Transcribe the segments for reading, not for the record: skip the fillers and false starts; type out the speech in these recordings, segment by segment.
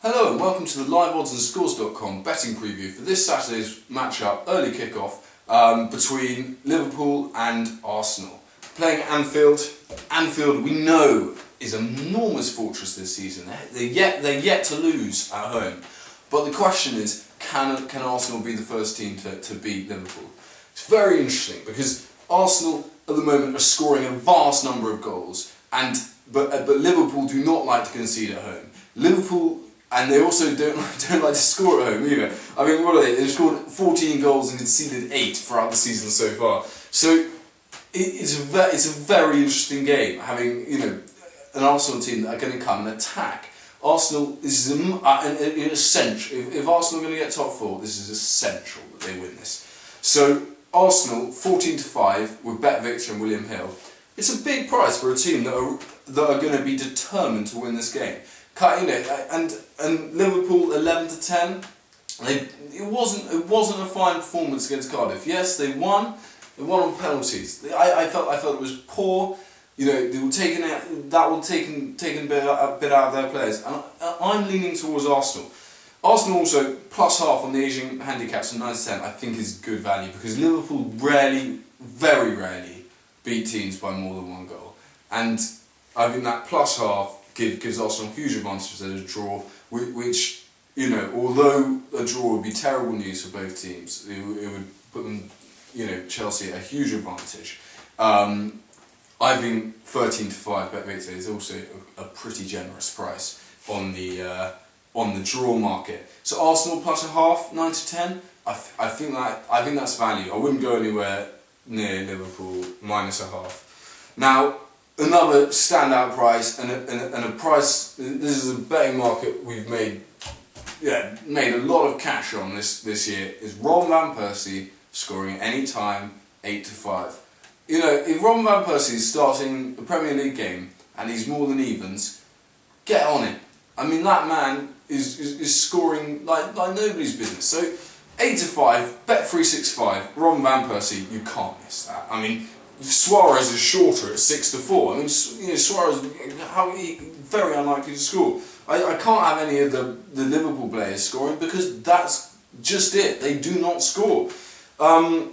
Hello and welcome to the liveoddsandScores.com betting preview for this Saturday's matchup, early kickoff, between Liverpool and Arsenal. Playing at Anfield. Anfield, we know, is an enormous fortress this season. They're yet to lose at home. But the question is, can Arsenal be the first team to beat Liverpool? It's very interesting because Arsenal at the moment are scoring a vast number of goals, but Liverpool do not like to concede at home. Liverpool, and they also don't like to score at home either. I mean, what are they? They've scored 14 goals and conceded 8 throughout the season so far. So it's a very interesting game, having an Arsenal team that are going to come and attack. Arsenal, this is essential. If Arsenal are going to get top 4, this is essential that they win this. So Arsenal 14-5 with Bet Victor and William Hill. It's a big price for a team that are going to be determined to win this game. And Liverpool 11-10. It wasn't a fine performance against Cardiff. Yes, they won. They won on penalties. I felt it was poor. They were taking a bit out of their players. And I'm leaning towards Arsenal. Arsenal also +half on the Asian handicaps from 9-10. I think is good value because Liverpool very rarely beat teams by more than 1 goal, and I think that +half gives Arsenal huge advantage at a draw, which, although a draw would be terrible news for both teams, it would put them, Chelsea at a huge advantage. I think 13-5 Bet Victor is also a pretty generous price on the draw market. So Arsenal +0.5, 9-10. I think that's value. I wouldn't go anywhere near Liverpool -0.5. Now, another standout price and a price. This is a betting market we've made a lot of cash on this year. Is Robin van Persie scoring at any time 8-5? If Robin van Persie is starting a Premier League game and he's more than evens, get on it. I mean, that man is scoring like nobody's business. So 8-5, Bet365, Robin van Persie, you can't miss that. I mean, Suarez is shorter at 6-4. I mean, Suarez, very unlikely to score. I can't have any of the Liverpool players scoring because that's just it. They do not score. Under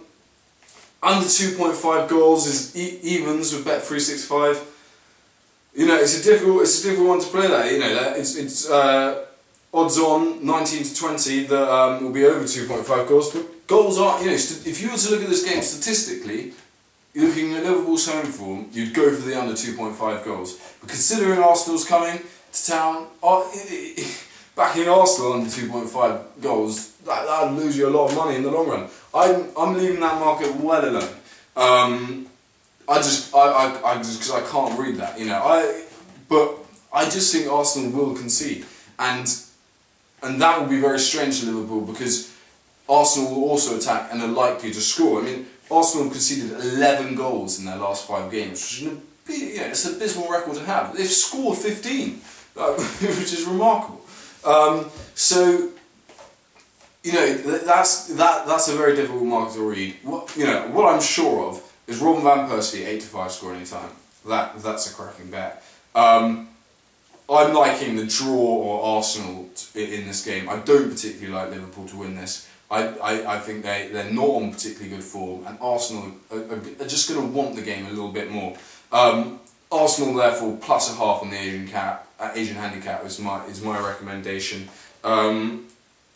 2.5 goals is evens with Bet365. It's a difficult one to play there. It's odds on 19-20 that will be over 2.5 goals. But goals are, if you were to look at this game statistically, looking at Liverpool's home form, you'd go for the under 2.5 goals. But considering Arsenal's coming to town, backing Arsenal under 2.5 goals, that would lose you a lot of money in the long run. I'm leaving that market well alone. Because I can't read that, but I just think Arsenal will concede, and that will be very strange to Liverpool because Arsenal will also attack and are likely to score. I mean, Arsenal have conceded 11 goals in their last 5 games, which is it's an abysmal record to have. They've scored 15, which is remarkable. That's a very difficult market to read. What I'm sure of is Robin van Persie 8-5 score any time. That's a cracking bet. I'm liking the draw or Arsenal in this game. I don't particularly like Liverpool to win this. I think they're not on particularly good form, and Arsenal are just going to want the game a little bit more. Arsenal therefore +0.5 on the Asian handicap is my recommendation.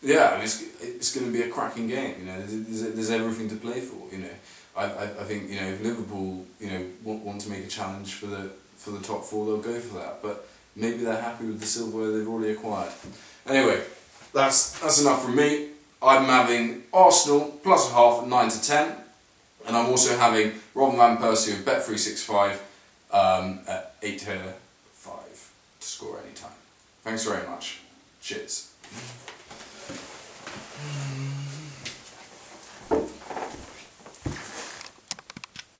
It's going to be a cracking game. There's everything to play for. I think if Liverpool want to make a challenge for the top 4, they'll go for that. But maybe they're happy with the silverware they've already acquired. Anyway, that's enough from me. I'm having Arsenal +0.5 at 9-10, and I'm also having Robin van Persie with Bet365 at 8-5 to score any time. Thanks very much. Cheers.